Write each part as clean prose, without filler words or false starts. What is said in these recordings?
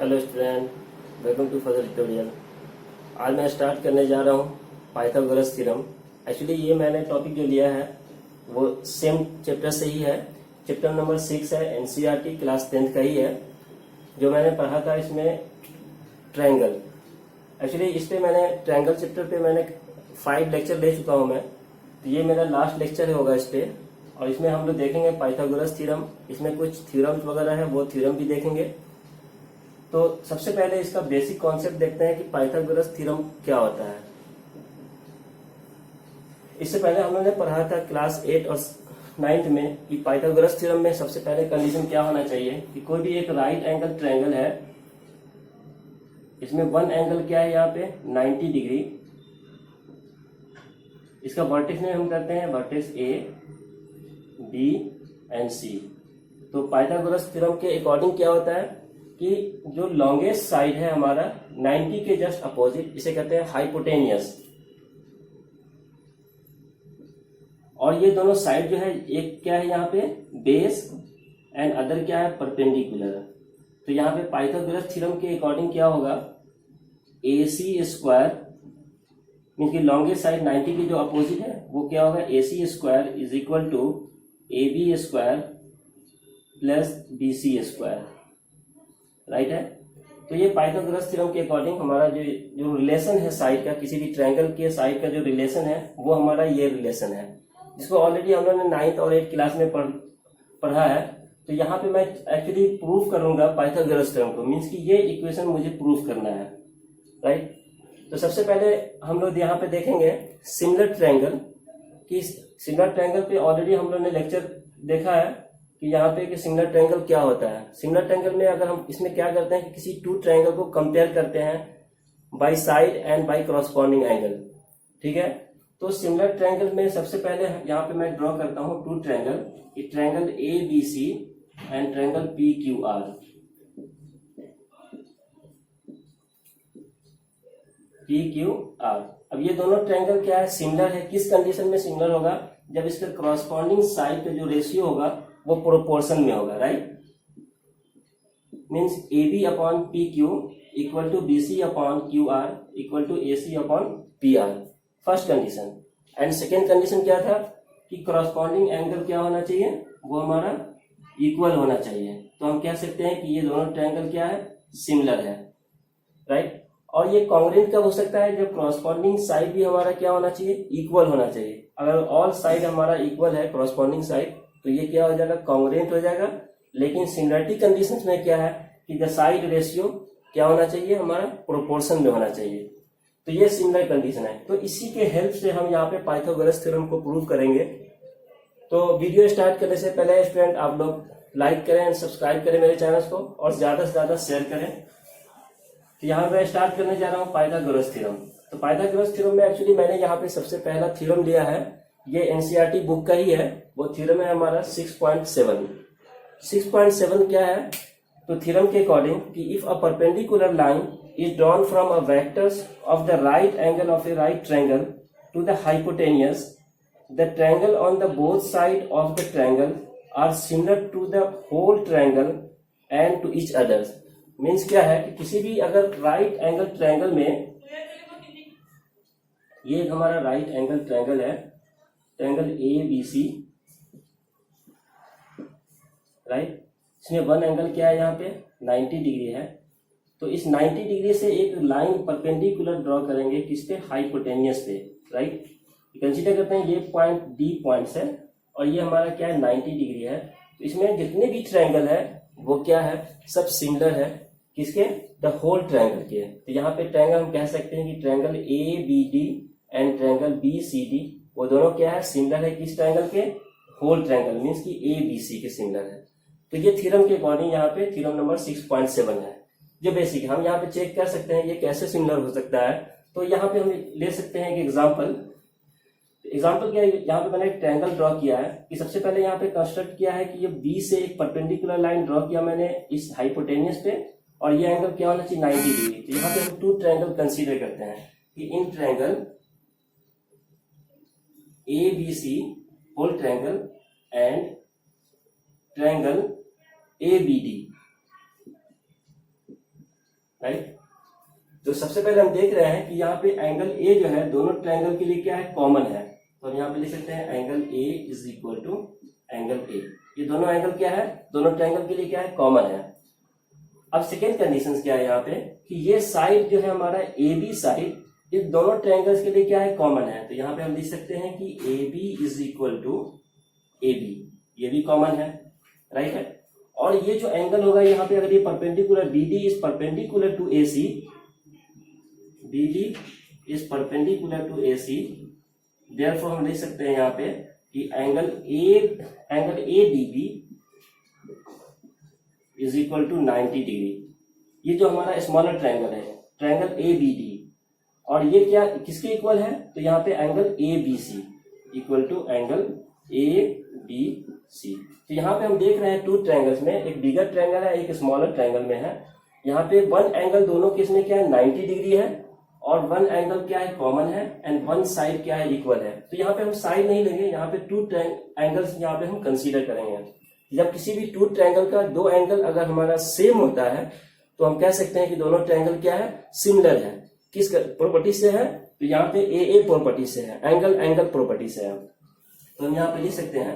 Hello student, welcome to further tutorial. आज मैं start करने जा रहा हूँ पाइथागोरस थ्योरम। एक्चुअली ये मैंने टॉपिक जो लिया है वो सेम चैप्टर से ही है। चैप्टर नंबर 6 है, एनसीईआरटी क्लास 10th का ही है। जो मैंने पढ़ा था इसमें ट्रायंगल। एक्चुअली इस पे मैंने ट्रायंगल चैप्टर पे मैंने 5 लेक्चर ले चुका हूँ मैं। तो ये मेरा लास्ट लेक्चर होगा इस पे, और इसमें हम लोग देखेंगे पाइथागोरस थ्योरम। इसमें कुछ थ्योरम्स वगैरह है, वो थ्योरम भी देखेंगे। तो सबसे पहले इसका बेसिक कॉन्सेप्ट देखते हैं कि पाइथागोरस थ्योरम क्या होता है। इससे पहले हम लोगों ने पढ़ा था क्लास 8 और 9th में कि पाइथागोरस थ्योरम में सबसे पहले कंडीशन क्या होना चाहिए कि कोई भी एक राइट एंगल ट्रायंगल है, इसमें वन एंगल क्या है यहाँ पे 90 डिग्री। इसका वर्टेक्स में हम करते हैं वर्टेक्स ए बी एंड सी। तो पाइथागोरस थ्योरम के अकॉर्डिंग क्या होता है कि जो लॉन्गेस्ट साइड है हमारा 90 के जस्ट अपोजिट, इसे कहते हैं हाइपोटेनियस। और ये दोनों साइड जो है, एक क्या है यहाँ पे बेस एंड अदर क्या है परपेंडिकुलर। तो यहाँ पे पाइथागोरस थ्योरम के अकॉर्डिंग क्या होगा, ए सी स्क्वायर मीन की लॉन्गेस्ट साइड 90 की जो अपोजिट है वो क्या होगा, A C square is equal to A B square plus B C square. Right है। तो ये पाइथागोरस थ्योरम के अकॉर्डिंग हमारा जो रिलेशन है साइड का, किसी भी ट्रायंगल के साइड का जो रिलेशन है वो हमारा ये रिलेशन है, जिसको ऑलरेडी हम लोगों ने 9th और 8th क्लास में पढ़ा है। तो यहाँ पे मैं एक्चुअली प्रूफ करूंगा पाइथागोरस थ्योरम को, मीन्स कि ये इक्वेशन मुझे प्रूफ करना है। राइट। तो सबसे पहले हम लोग यहाँ पे देखेंगे सिमिलर ट्रायंगल। कि सिमिलर ट्रायंगल पे ऑलरेडी हम लोग ने लेक्चर देखा है कि यहाँ पे कि सिमिलर ट्रायंगल क्या होता है। सिमिलर ट्रायंगल में अगर हम इसमें क्या करते हैं कि किसी टू ट्रायंगल को कंपेयर करते हैं by side and by corresponding angle. ठीक है। तो सिमिलर ट्रायंगल में सबसे पहले यहाँ पे मैं ड्रॉ करता हूँ two triangle, triangle A B C and triangle P Q R. P Q R. अब ये दोनों ट्रायंगल क्या है, सिमिलर है। किस कंडीशन में सिमिलर होगा, जब इसका कॉरस्पॉन्डिंग साइड का जो रेशियो होगा वो प्रोपोर्शन में होगा। Right. Means A B upon P Q equal to B C upon Q R equal to A C upon P R. First condition. And second condition क्या था कि कॉरस्पॉन्डिंग एंगल क्या होना चाहिए, वो हमारा इक्वल होना चाहिए। तो हम कह सकते हैं कि ये दोनों ट्रायंगल क्या है, सिमिलर है। राइट। और ये कॉन्ग्रुएंट कब हो सकता है, जब कॉरस्पॉन्डिंग साइड भी हमारा क्या होना चाहिए, इक्वल होना चाहिए। अगर ऑल साइड हमारा इक्वल है कॉरस्पॉन्डिंग साइड, तो ये क्या हो जाएगा, कॉन्ग्रुएंट हो जाएगा। लेकिन सिमिलरिटी कंडीशंस में क्या है कि द साइड रेशियो क्या होना चाहिए, हमारा प्रोपोर्शन में होना चाहिए। तो ये सिमिलर कंडीशन है। तो इसी के हेल्प से हम यहाँ पे पाइथागोरस थ्योरम को प्रूव करेंगे। तो वीडियो स्टार्ट करने से पहले स्टूडेंट आप लोग लाइक करें एंड सब्सक्राइब करें मेरे चैनल को, और ज्यादा से ज्यादा शेयर करें। तो यहाँ पे स्टार्ट करने जा रहा हूँ पाइथागोरस थ्योरम। तो पाइथागोरस थ्योरम में एक्चुअली मैंने यहाँ पे सबसे पहला थ्योरम लिया है, ये एनसीईआरटी बुक का ही है। वो थ्योरम है हमारा 6.7। 6.7 क्या है, तो थ्योरम के अकॉर्डिंग कि if a perpendicular line is drawn from a vectors of the right angle of a right triangle to the hypotenuse, the triangle on the both side of the triangle are similar to the whole triangle and to each others. Means क्या है कि किसी भी अगर right angle triangle में, ये हमारा right angle triangle है, triangle A B C. Right. इसमें वन एंगल क्या है, यहाँ पे 90 डिग्री है। तो इस 90 डिग्री से एक लाइन परपेंडिकुलर ड्रॉ करेंगे किस पे, हाइपोटेनियस पे। राइट। कंसीडर करते हैं ये पॉइंट डी पॉइंट्स है और ये हमारा क्या है 90 डिग्री है। तो इसमें जितने भी ट्रायंगल है वो क्या है, सब सिमिलर है किसके, द होल ट्रायंगल के। तो यहाँ पे ट्रायंगल हम कह सकते हैं कि triangle A B D and triangle B C D, वो दोनों क्या है, सिमिलर है किस ट्रायंगल के, होल ट्रायंगल मीन्स कि ए बी सी के सिमिलर है। तो ये थ्योरम के अकॉर्डिंग यहाँ पे थ्योरम नंबर 6.7 है जो बेसिक है। हम यहाँ पे चेक कर सकते हैं ये कैसे सिमिलर हो सकता है। तो यहाँ पे हम ले सकते हैं एक एग्जाम्पल क्या है, यहाँ पे मैंने एक ट्रायंगल ड्रॉ किया है कि सबसे पहले यहाँ पे कंस्ट्रक्ट किया है कि ये बी से एक परपेंडिकुलर लाइन ड्रॉ किया मैंने इस हाइपोटेनियस पे, और ये एंगल क्या होना चाहिए 90 डिग्री। तो यहाँ पे हम टू ट्रायंगल कंसीडर करते हैं कि इन triangle A B C whole triangle and triangle A B D. Right. तो सबसे पहले हम देख रहे हैं कि यहाँ पे एंगल ए जो है दोनों ट्रायंगल के लिए क्या है, कॉमन है। तो हम यहाँ पे लिख सकते हैं angle A is equal to angle A. ये दोनों एंगल क्या है, दोनों ट्रायंगल के लिए क्या है, कॉमन है। अब सेकेंड कंडीशन क्या है यहाँ पे कि ये साइड जो है हमारा ए बी साइड, ये दोनों ट्रायंगल्स के लिए क्या है, कॉमन है। तो यहाँ पे हम लिख सकते हैं कि A B is equal to A B, ये भी कॉमन है, राइट है। और ये जो एंगल होगा यहाँ पे, अगर ये perpendicular B D is perpendicular to A C, B D is perpendicular to A C, therefore हम लिख सकते हैं यहाँ पे कि angle A D B is equal to 90 degree. ये जो हमारा स्मॉलर ट्रायंगल है, ट्रायंगल ए बी डी, और ये क्या किसके इक्वल है, तो यहाँ पे angle A B C equal to angle A B C. तो यहाँ पे हम देख रहे हैं टू ट्रायंगल्स में, एक बिगर ट्रायंगल है, एक स्मॉलर ट्रायंगल में है। यहाँ पे वन एंगल दोनों केस में क्या है, 90 डिग्री है, और वन एंगल क्या है, कॉमन है, एंड वन साइड क्या है, इक्वल है। तो यहाँ पे हम साइड नहीं लेंगे, यहाँ पे टू एंगल्स यहाँ पे हम कंसीडर करेंगे। जब किसी भी टू ट्रायंगल का दो एंगल अगर हमारा सेम होता है तो हम कह सकते हैं कि दोनों ट्रायंगल क्या है, सिमिलर है। किस प्रॉपर्टी से है, तो यहाँ पे ए प्रॉपर्टी से है, एंगल प्रॉपर्टी से है। तो हम यहाँ पे लिख सकते हैं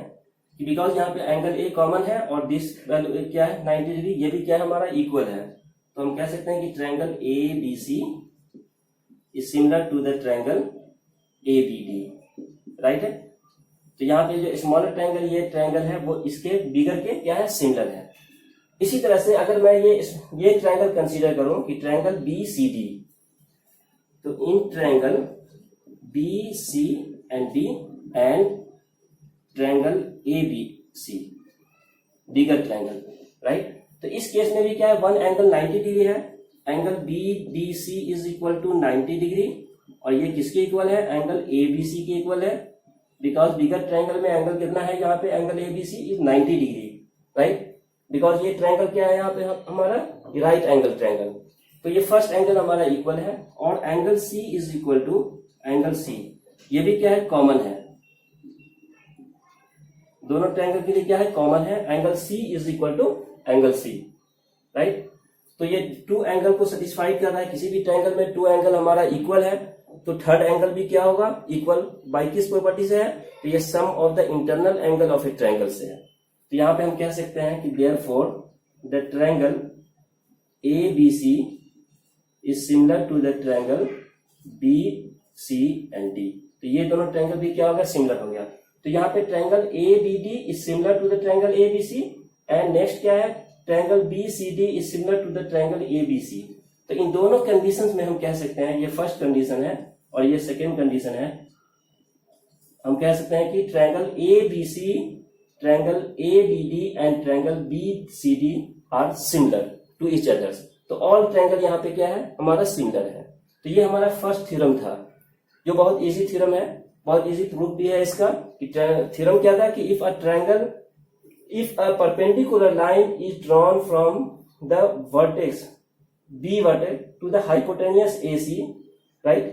कि बिकॉज यहाँ पे एंगल ए कॉमन है और दिस वैल्यू क्या है, 90 डिग्री, ये भी क्या है हमारा, इक्वल है। तो हम कह सकते हैं कि triangle A B C is similar to the triangle A B D, right है। तो यहाँ पे जो स्मॉलर ट्रायंगल ये ट्रायंगल है वो इसके बिगर के क्या है, सिमिलर है। इसी तरह से अगर मैं ये ट्रायंगल कंसीडर करूं कि ट्रायंगल बी सी डी, तो in triangle B C and D and triangle A B C, bigger triangle, right. तो इस केस में भी क्या है, वन एंगल 90 डिग्री है, angle B D C is equal to 90 degree, और ये किसके इक्वल है, एंगल ए बी सी के इक्वल है। बिकॉज बिगर ट्रायंगल में एंगल कितना है, यहाँ पे angle A B C is 90 degree, right. Because ये ट्रायंगल क्या है यहाँ पे हमारा, राइट एंगल ट्रायंगल। तो ये फर्स्ट एंगल हमारा इक्वल है, और angle C is equal to angle C, ये भी क्या है, कॉमन है। दोनों ट्रायंगल के लिए क्या है, कॉमन है, angle C is equal to angle C, right. तो ये टू एंगल को सेटिस्फाइड कर रहा है। किसी भी ट्रायंगल में टू एंगल हमारा इक्वल है तो थर्ड एंगल भी क्या होगा, इक्वल। बाई किस प्रॉपर्टी से है, तो ये sum of the internal angle of a triangle से है। तो यहाँ पे हम कह सकते हैं कि therefore the triangle A B C is similar to the triangle B C and D. तो ये दोनों ट्रायंगल भी क्या हो गया, सिमिलर हो गया। तो यहाँ पे triangle A B D is similar to the triangle A B C, and next क्या है, triangle B C D is similar to the triangle A B C. तो इन दोनों कंडीशंस में हम कह सकते हैं, ये फर्स्ट कंडीशन है और ये सेकेंड कंडीशन है, हम कह सकते हैं कि triangle A B C, triangle A B D and triangle B C D are similar to each others. तो ऑल ट्रायंगल यहाँ पे क्या है, हमारा सिमिलर है। तो ये हमारा फर्स्ट थ्योरम था, जो बहुत इजी थ्योरम है, बहुत इजी प्रूफ भी है इसका। थ्योरम क्या था कि if a perpendicular line is drawn from the vertex B vertex to the hypotenuse AC, right?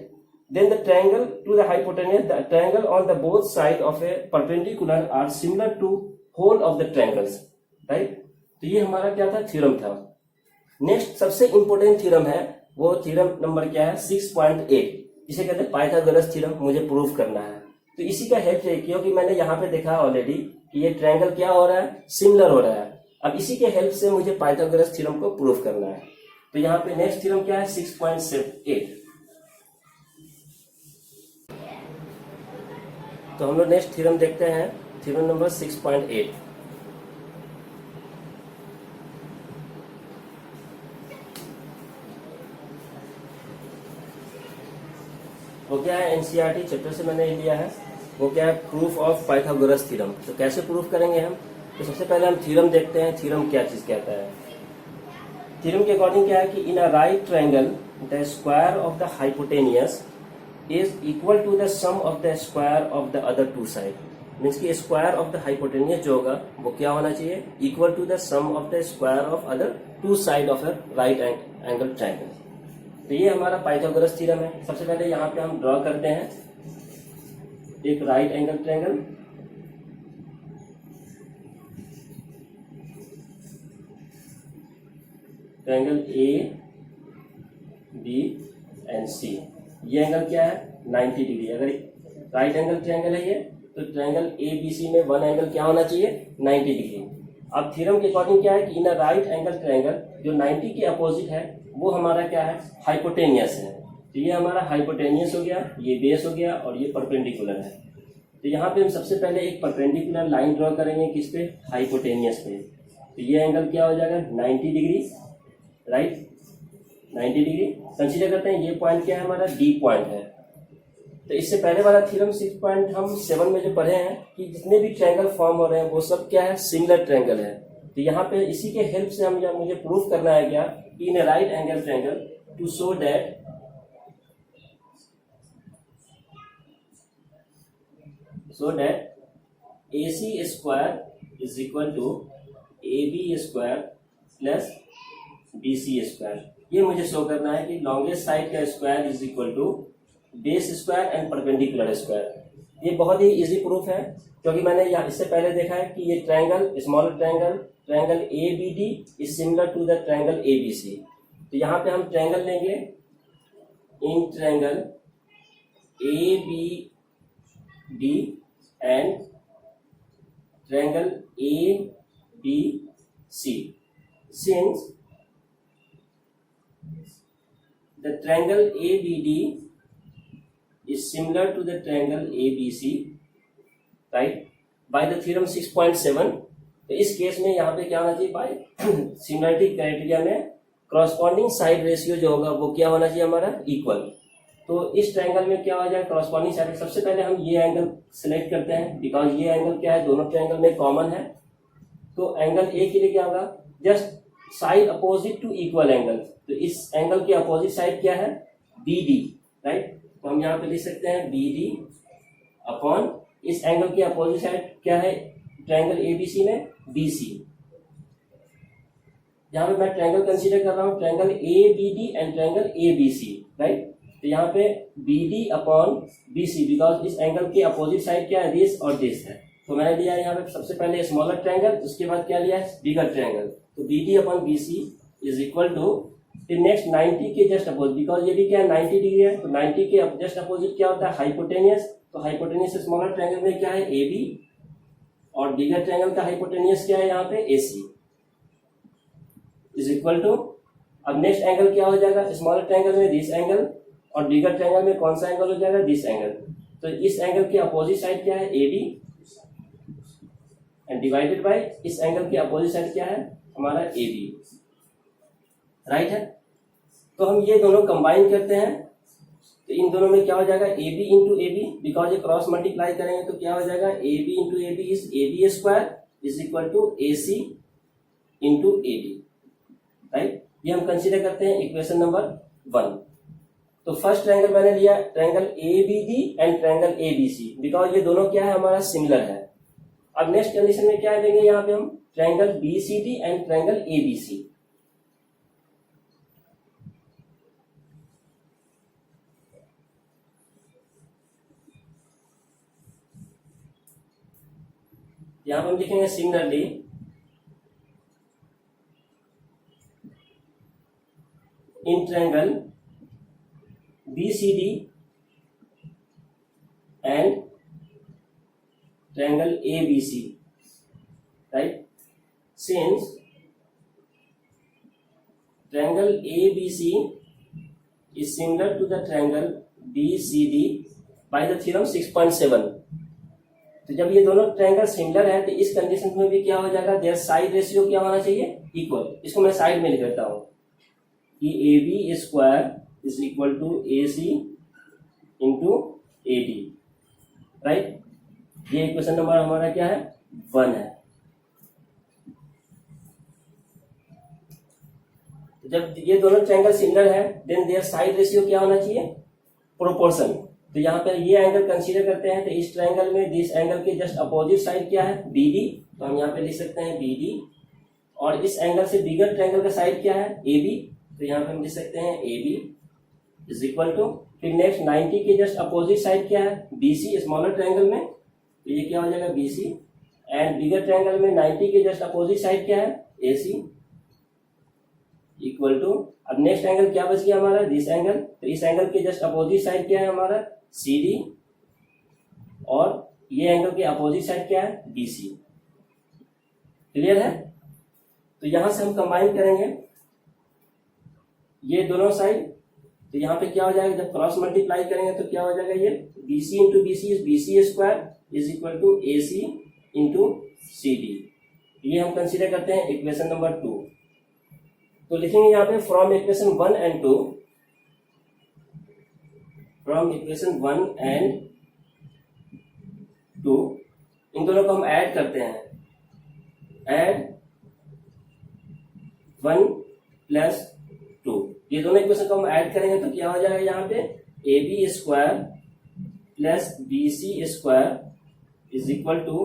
Then the triangle to the hypotenuse, the triangle on the both side of a perpendicular are similar to whole of the triangles, right? तो ये हमारा क्या था, theorem था। Next सबसे important theorem है, वो theorem number क्या है, 6.8, जिसे कहते हैं पाइथागोरस थ्योरम। मुझे प्रूव करना है, तो इसी का हेल्प चाहिए, क्योंकि मैंने यहाँ पे देखा ऑलरेडी कि ये ट्रायंगल क्या हो रहा है, सिमिलर हो रहा है। अब इसी के हेल्प से मुझे पाइथागोरस थ्योरम को प्रूव करना है। तो यहाँ पे नेक्स्ट थ्योरम क्या है, 6.8। तो हम लोग नेक्स्ट थ्योरम देखते हैं, थ्योरम नंबर 6.8। वो क्या है, एनसीईआरटी चैप्टर से मैंने लिया है। वो क्या है, प्रूफ ऑफ पाइथागोरस थ्योरम। तो कैसे प्रूफ करेंगे हम, तो सबसे पहले हम थ्योरम देखते हैं, थ्योरम क्या चीज कहता है। थ्योरम के अकॉर्डिंग क्या है कि in a right triangle the square of the hypotenuse is equal to the sum of the square of the other two side. Means की स्क्वायर ऑफ द हाइपोटेनियस जो होगा वो क्या होना चाहिए, equal to the sum of the square of other two side of a right angle triangle. तो ये हमारा पाइथागोरस थ्योरम है। सबसे पहले यहाँ पे हम ड्रॉ करते हैं एक right angle triangle. Triangle A B and C. ये एंगल क्या है 90 डिग्री। अगर राइट एंगल ट्रायंगल है ये, तो ट्रायंगल ए बी सी में वन एंगल क्या होना चाहिए 90 डिग्री। अब थ्योरम के अकॉर्डिंग क्या है कि in a right angle triangle जो 90 के अपोजिट है वो हमारा क्या है हाइपोटेनियस है। तो ये हमारा हाइपोटेनियस हो गया, ये बेस हो गया और ये परपेंडिकुलर है। तो यहाँ पे हम सबसे पहले एक परपेंडिकुलर लाइन ड्रॉ करेंगे किस पे हाइपोटेनियस पे। तो ये एंगल क्या हो जाएगा 90 डिग्री, राइट 90 डिग्री कंसीडर करते हैं। ये पॉइंट क्या है हमारा डी पॉइंट है। तो इससे पहले वाला थ्योरम 6.7 में जो पढ़े हैं कि जितने भी ट्रायंगल फॉर्म हो रहे हैं वो सब क्या है सिमिलर ट्रायंगल है। तो यहाँ पे इसी के हेल्प से हम मुझे प्रूफ करना है क्या कि in right angle triangle to show that AC square is equal to AB square plus BC square. ये मुझे शो करना है कि लॉन्गेस्ट साइड का square is equal to base square and perpendicular square. ये बहुत ही इजी प्रूफ है क्योंकि मैंने यहाँ इससे पहले देखा है कि ये triangle smaller triangle ABD is similar to the triangle ABC। तो यहाँ पे हम ट्रायंगल लेंगे in triangle ABD and triangle ABC since the triangle ABD is similar to the triangle ABC, right, by the theorem 6.7। तो इस case में यहाँ पे क्या होना चाहिए बाय सिमिलरिटी क्राइटेरिया में क्रॉसपॉन्डिंग साइड रेशियो जो होगा वो क्या होना चाहिए हमारा इक्वल। तो इस ट्रायंगल में क्या हो जाएगा क्रॉसपॉन्डिंग साइड। सबसे पहले हम ये एंगल सेलेक्ट करते हैं बिकॉज ये एंगल क्या है दोनों ट्रायंगल में कॉमन है। तो एंगल ए के लिए क्या होगा just side opposite to equal angle. तो इस एंगल की अपोजिट साइड क्या है BD, राइट। तो हम यहाँ पे लिख सकते हैं BD अपॉन इस एंगल की अपोजिट साइड क्या है ट्रायंगल ABC में BC। यहाँ पे मैं ट्रायंगल कंसीडर कर रहा हूँ triangle ABD and triangle ABC, right. तो यहाँ पे BD अपॉन BC बिकॉज इस एंगल की अपोजिट साइड क्या है दिस और दिस है। तो मैंने लिया यहाँ पे सबसे पहले स्मॉलर ट्रायंगल, उसके बाद क्या लिया है बिगर ट्रायंगल। तो BD upon BC is equal to फिर नेक्स्ट 90 के जस्ट अपोजिट बिकॉज ये भी क्या है 90 डिग्री है। तो 90 के जस्ट अपोजिट क्या होता है हाइपोटेनियस। तो हाइपोटेनियस स्मॉलर ट्रायंगल में क्या है AB और बिगर ट्रायंगल का हाइपोटेनियस क्या है यहाँ पे AC इज इक्वल टू। अब नेक्स्ट एंगल क्या हो जाएगा स्मॉलर ट्रायंगल में दिस एंगल और बिगर ट्रायंगल में कौन सा एंगल हो जाएगा दिस एंगल। तो इस एंगल की अपोजिट साइड क्या है AB एंड डिवाइडेड बाय इस एंगल की अपोजिट साइड क्या है हमारा AB, राइट है। तो हम ये दोनों कंबाइन करते हैं तो इन दोनों में क्या हो जाएगा AB इंटू AB बिकॉज ये क्रॉस मल्टीप्लाई करेंगे तो क्या हो जाएगा AB into AB is AB square is equal to AC into AB, right. ये हम कंसीडर करते हैं इक्वेशन नंबर 1। तो फर्स्ट ट्रायंगल मैंने लिया triangle ABD and triangle ABC because ये दोनों क्या है हमारा सिमिलर है। अब नेक्स्ट कंडीशन में क्या लेंगे यहाँ पे हम triangle BCD and triangle ABC। यहाँ पर हम लिखेंगे similarly in triangle BCD and triangle ABC, right, since triangle ABC is similar to the triangle BCD by the theorem 6.7। तो जब ये दोनों ट्रायंगल सिमिलर है तो इस कंडीशन में भी क्या हो जाएगा देयर साइड रेशियो क्या होना चाहिए इक्वल। इसको मैं साइड में लिख देता हूँ कि AB square is equal to AC into AD, right. ये इक्वेशन नंबर हमारा क्या है 1 है। जब ये दोनों ट्रायंगल सिमिलर है देन देयर साइड रेशियो क्या होना चाहिए प्रोपोर्शन। तो यहाँ पर ये एंगल कंसीडर करते हैं तो इस ट्रायंगल में दिस एंगल के जस्ट अपोजिट साइड क्या है BD। तो हम यहाँ पे लिख सकते हैं BD और इस एंगल से बिगर ट्रायंगल का साइड क्या है AB। तो यहाँ पे हम लिख सकते हैं AB इज इक्वल टू फिर नेक्स्ट 90 के जस्ट अपोजिट साइड क्या है BC स्मॉलर ट्रायंगल में। तो ये क्या हो जाएगा BC एंड बिगर ट्रायंगल में 90 के जस्ट अपोजिट साइड क्या है AC। इक्वल टू, अब नेक्स्ट एंगल क्या बच गया हमारा, दिस एंगल, तो इस एंगल के जस्ट अपोजिट साइड क्या है हमारा, सी डी, और ये एंगल के अपोजिट साइड क्या है, बी सी। क्लियर है? तो यहां से हम कंबाइन करेंगे ये दोनों साइड, तो यहाँ पे क्या हो जाएगा, जब क्रॉस मल्टीप्लाई करेंगे तो क्या हो जाएगा, ये B C into B C, B C square is equal to A C into C D. ये हम कंसीडर करते हैं इक्वेशन नंबर 2। तो लिखेंगे यहाँ पे from equation 1 and 2, from equation 1 and 2, इन दोनों को हम ऐड करते हैं, ऐड 1 प्लस 2, ये दोनों इक्वेशन को हम ऐड करेंगे तो क्या हो जाएगा यहाँ पे, A B square plus B C square is equal to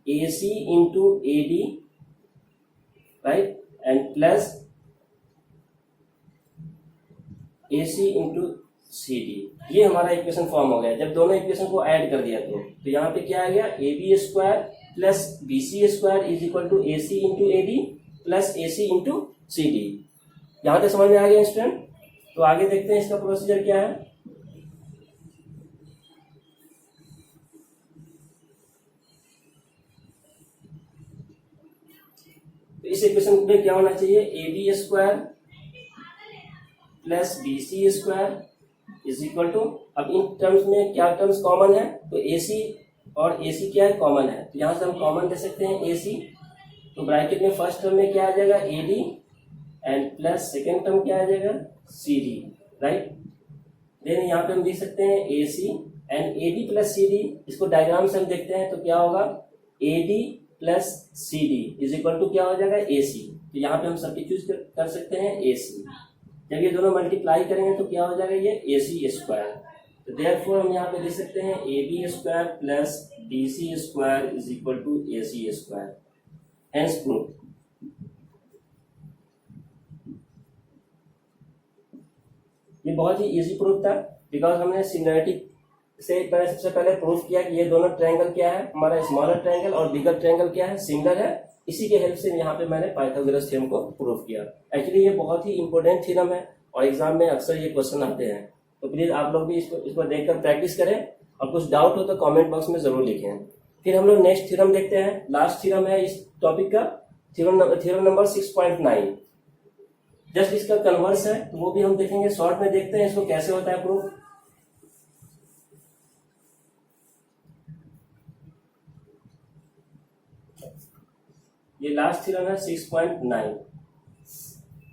A C into A D, right, and plus A C into C D. ये हमारा इक्वेशन फॉर्म हो गया जब दोनों इक्वेशन को ऐड कर दिया। तो यहाँ पे क्या आ गया, A B square plus B C square is equal to A C into A D plus A C into C D. यहां तक समझ में आ गया स्टूडेंट? तो आगे देखते हैं इसका प्रोसीजर क्या है। तो इस इक्वेशन में क्या होना चाहिए, A B square plus B C square is equal to, अब इन टर्म्स में क्या टर्म्स कॉमन है, तो ए सी और ए सी क्या है, कॉमन है, तो यहां से हम कॉमन दे सकते हैं ए सी। तो ब्रैकेट में फर्स्ट टर्म में क्या आ जाएगा, A D, and plus second term क्या आ जाएगा, सी डी, राइट। देन यहाँ पे हम देख सकते हैं A C and A D plus C D, इसको डायग्राम से हम देखते हैं तो क्या होगा, A D plus C D is equal to क्या हो जाएगा, ए सी। तो यहाँ पे हम सब्स्टिट्यूट कर सकते हैं ए सी, जब ये दोनों मल्टीप्लाई करेंगे तो क्या हो जाएगा, ये ए सी स्क्वायर। तो देयरफॉर हम यहाँ पे देख सकते हैं A B square plus B C square is equal to A C square, hence proof. ये बहुत ही इजी प्रूफ था, बिकॉज हमने सिमिलरिटी से सबसे पहले प्रूफ किया कि ये दोनों ट्रायंगल क्या है, हमारा स्मॉलर ट्रायंगल और बिगर ट्रायंगल क्या है, सिमिलर है। इसी के हेल्प से यहाँ पे मैंने पाइथागोरस थ्योरम को प्रूफ किया। एक्चुअली ये बहुत ही इंपॉर्टेंट थ्योरम है और एग्जाम में अक्सर ये क्वेश्चन आते हैं, तो प्लीज आप लोग भी इसको देखकर प्रैक्टिस करें, और कुछ डाउट हो तो कॉमेंट बॉक्स में जरूर लिखें। फिर हम लोग नेक्स्ट थ्योरम देखते हैं, लास्ट थ्योरम है इस टॉपिक का, थ्योरम नंबर 6.9। जस्ट इसका कन्वर्स है, तो वो भी हम देखेंगे, शॉर्ट में देखते हैं इसको कैसे होता है प्रूफ। ये लास्ट थ्योरम है 6.9,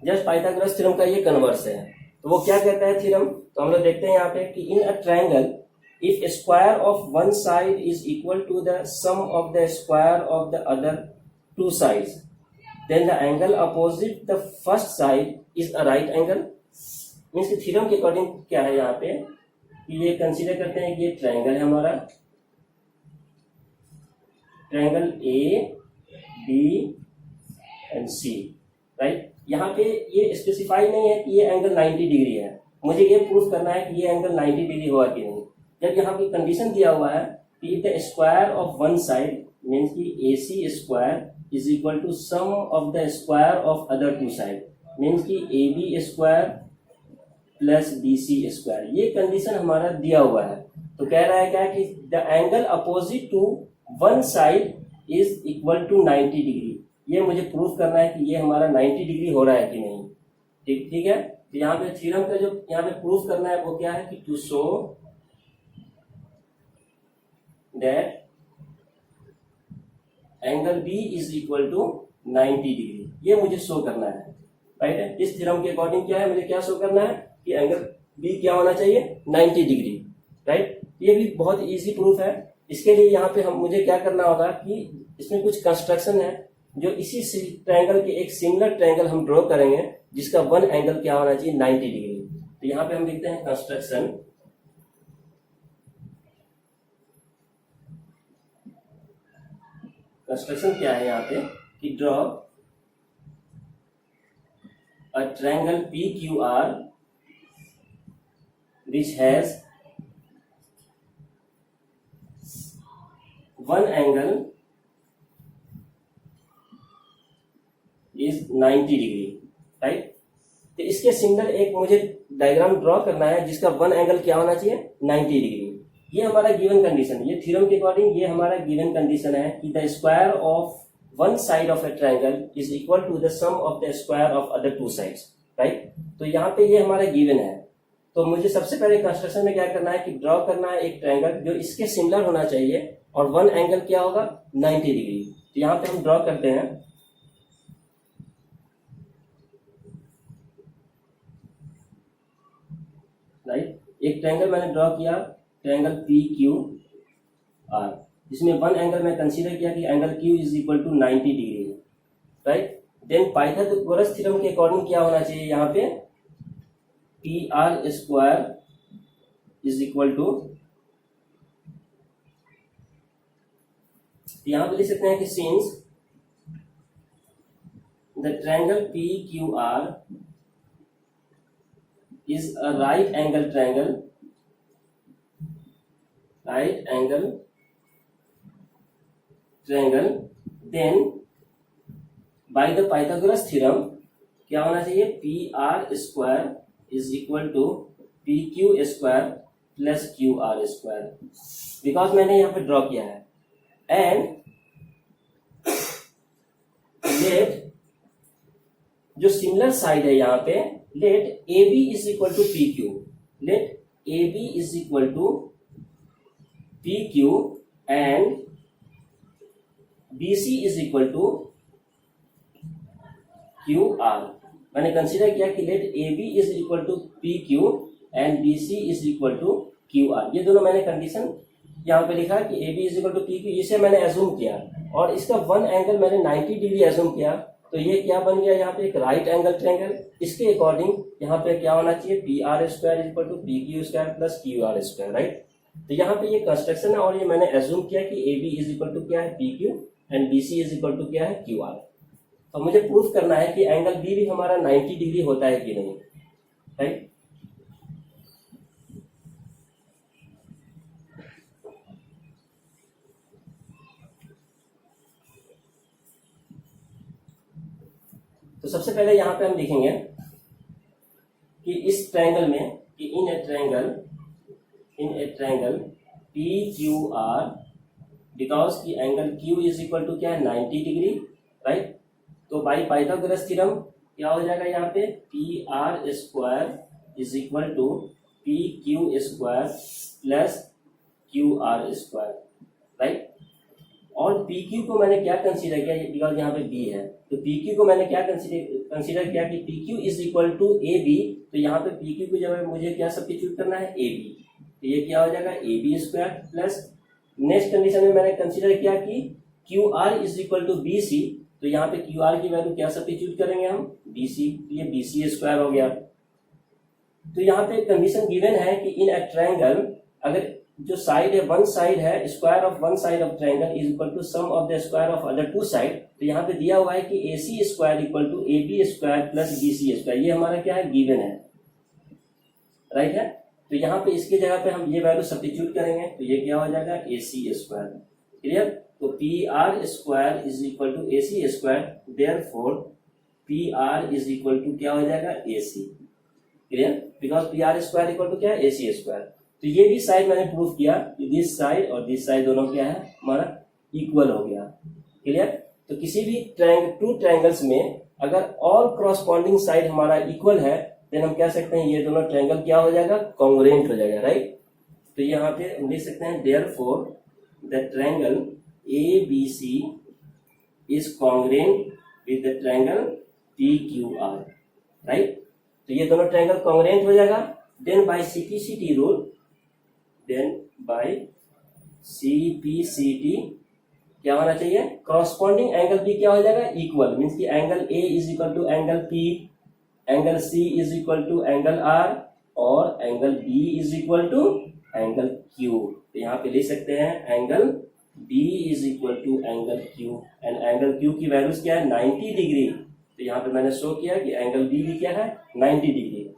जस्ट पाइथागोरस थ्योरम का ये कन्वर्स है। तो वो क्या कहता है थ्योरम, तो हम लोग देखते हैं यहाँ पे कि in a triangle if square of one side is equal to the sum of the square of the other two sides, then the angle opposite the first side is a right angle। Means कि theorem के according क्या है यहाँ पे कि ये consider करते हैं कि ये ट्रायंगल है हमारा, triangle A B and C, right. यहाँ पे ये स्पेसिफाई नहीं है कि ये एंगल 90 डिग्री है, मुझे ये प्रूफ करना है कि ये एंगल 90 डिग्री हुआ कि नहीं। जब यहाँ पे कंडीशन दिया हुआ है कि the square of one side means की ए C square is equal to sum of the square of other two side, means कि A B square plus B C square, ये कंडीशन हमारा दिया हुआ है। तो कह रहा है क्या कि the angle opposite to one side is equal to 90 degree. ये मुझे प्रूफ करना है कि ये हमारा 90 डिग्री हो रहा है कि नहीं। ठीक है। तो यहाँ पे थ्योरम का जो यहाँ पे प्रूफ करना है वो क्या है कि to show that angle B is equal to 90 degree, ये मुझे शो करना है, राइट है। इस थ्योरम के अकॉर्डिंग क्या है, मुझे क्या शो करना है कि एंगल बी क्या होना चाहिए, 90 डिग्री, राइट। ये भी बहुत इजी प्रूफ है। इसके लिए यहाँ पे मुझे क्या करना होगा कि इसमें कुछ कंस्ट्रक्शन है जो इसी ट्रायंगल के एक सिमिलर ट्रायंगल हम ड्रॉ करेंगे जिसका वन एंगल क्या होना चाहिए, 90 डिग्री। तो यहाँ पे हम लिखते हैं कंस्ट्रक्शन, कंस्ट्रक्शन क्या है यहाँ पे कि draw a triangle P Q are which has one angle is 90 degree, right. तो इसके सिमिलर एक मुझे डायग्राम ड्रॉ करना है जिसका वन एंगल क्या होना चाहिए, 90 डिग्री। ये हमारा गिवन कंडीशन है, ये थ्योरम के अकॉर्डिंग ये हमारा गिवन कंडीशन है कि the square of one side of a triangle is equal to the sum of the square of other two sides, right. तो यहाँ पे ये हमारा गिवन है। तो मुझे सबसे पहले कंस्ट्रक्शन में क्या करना है कि ड्रॉ करना है एक ट्रायंगल जो इसके सिमिलर होना चाहिए और वन एंगल क्या होगा, 90 डिग्री। तो यहाँ पे हम ड्रॉ करते हैं, राइट। एक ट्रायंगल मैंने ड्रॉ किया, ट्रायंगल पी क्यू आर, जिसमें वन एंगल मैं कंसीडर किया कि angle Q is equal to 90 degree है, राइट। देन पाइथागोरस थ्योरम के अकॉर्डिंग क्या होना चाहिए यहाँ पे, P R square is equal to, यहाँ पे लिख सकते हैं कि since the triangle P Q R is a right angle triangle, then by the Pythagoras theorem क्या होना चाहिए, P R square is equal to P Q square plus Q R square, because मैंने यहाँ पे ड्रॉ किया है। And let जो similar side है यहाँ पे, let AB is equal to PQ, let AB is equal to PQ and BC is equal to QR। मैंने कंसीडर किया कि let AB is equal to PQ and BC is equal to QR। ये दोनों मैंने condition यहाँ पे लिखा कि AB is equal to PQ, इसे मैंने एज्यूम किया और इसका वन एंगल मैंने 90 डिग्री एज्यूम किया। तो ये क्या बन गया यहाँ पे, एक राइट एंगल ट्रायंगल। इसके अकॉर्डिंग यहाँ पे क्या होना चाहिए, P R square is equal to P Q square plus Q R square, right. तो यहाँ पे ये कंस्ट्रक्शन है और ये मैंने एज्यूम किया कि A B is equal to क्या है, P Q and B C is equal to क्या है, क्यू आर। तो मुझे प्रूफ करना है कि एंगल बी भी हमारा 90 डिग्री होता है कि नहीं, राइट। तो सबसे पहले यहाँ पे हम लिखेंगे कि इस ट्रायंगल में कि in a triangle P Q R, because की angle Q is equal to क्या है, 90 डिग्री, राइट। तो बाई पाइथागोरस थ्योरम क्या हो जाएगा यहाँ पे, P R square is equal to P Q square plus Q R square, right. और PQ को मैंने क्या कंसीडर किया, बिकॉज यहाँ पे B है, तो PQ को मैंने क्या कंसीडर किया कि PQ is equal to AB। तो यहाँ पे PQ को जब मुझे क्या सब्स्टिट्यूट करना है, AB, तो ये क्या हो जाएगा, AB square plus next condition में मैंने कंसीडर किया कि QR is equal to BC। तो यहाँ पे QR की वैल्यू क्या सब्स्टिट्यूट करेंगे हम, BC, तो ये BC स्क्वायर हो गया। तो यहाँ पे कंडीशन गिवन है कि इन ए ट्रायंगल, अगर जो साइड है, वन साइड है, square of one side of triangle is equal to sum of the square of other two side. तो यहाँ पे दिया हुआ है कि AC square equal to AB square plus BC square, ये हमारा क्या है, गिवन है, राइट है। तो यहाँ पे इसकी जगह पे हम ये वैल्यू सब्स्टिट्यूट करेंगे, तो ये क्या हो जाएगा, AC स्क्वायर, क्लियर। तो PR square is equal to AC square, therefore PR is equal to क्या हो जाएगा, AC, clear, because PR square equal to क्या है, AC स्क्वायर। तो ये भी साइड मैंने प्रूफ किया कि दिस साइड और दिस साइड दोनों क्या है, हमारा इक्वल हो गया, क्लियर। तो किसी भी टू ट्रायंगल्स में अगर ऑल कॉरस्पॉन्डिंग साइड हमारा इक्वल है, देन हम कह सकते हैं ये दोनों ट्रायंगल क्या हो जाएगा, कॉन्ग्रुएंट हो जाएगा, राइट। तो यहाँ पे हम लिख सकते हैं therefore the triangle ABC is congruent with the triangle PQR, right. तो ये दोनों ट्रायंगल कॉन्ग्रुएंट हो जाएगा। देन बाय CPCT रूल, क्या होना चाहिए, कॉरस्पॉन्डिंग एंगल भी क्या हो जाएगा, इक्वल, मीन्स कि angle A is equal to angle P, angle C is equal to angle R और angle B is equal to angle Q। तो यहाँ पे लिख सकते हैं angle B is equal to angle Q and angle Q की values क्या है, 90 डिग्री। तो यहाँ पे मैंने शो किया कि एंगल B भी क्या है, 90 डिग्री,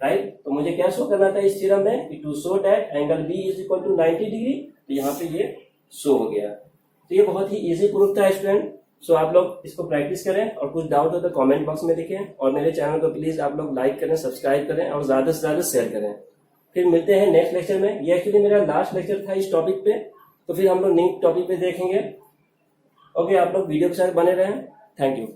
राइट। तो मुझे क्या शो करना था इस थ्योरम में कि to show that angle B is equal to 90 degree. तो यहाँ पे ये शो हो गया। तो ये बहुत ही इजी प्रूफ था स्टूडेंट। सो आप लोग इसको प्रैक्टिस करें और कुछ डाउट हो तो कमेंट बॉक्स में लिखें और मेरे चैनल को प्लीज आप लोग लाइक करें, सब्सक्राइब करें और ज्यादा से ज्यादा शेयर करें। फिर मिलते हैं नेक्स्ट लेक्चर में। ये एक्चुअली मेरा लास्ट लेक्चर था इस टॉपिक पे, तो फिर हम लोग न्यू टॉपिक पे देखेंगे। ओके, आप लोग वीडियो के साथ बने रहें। Thank you.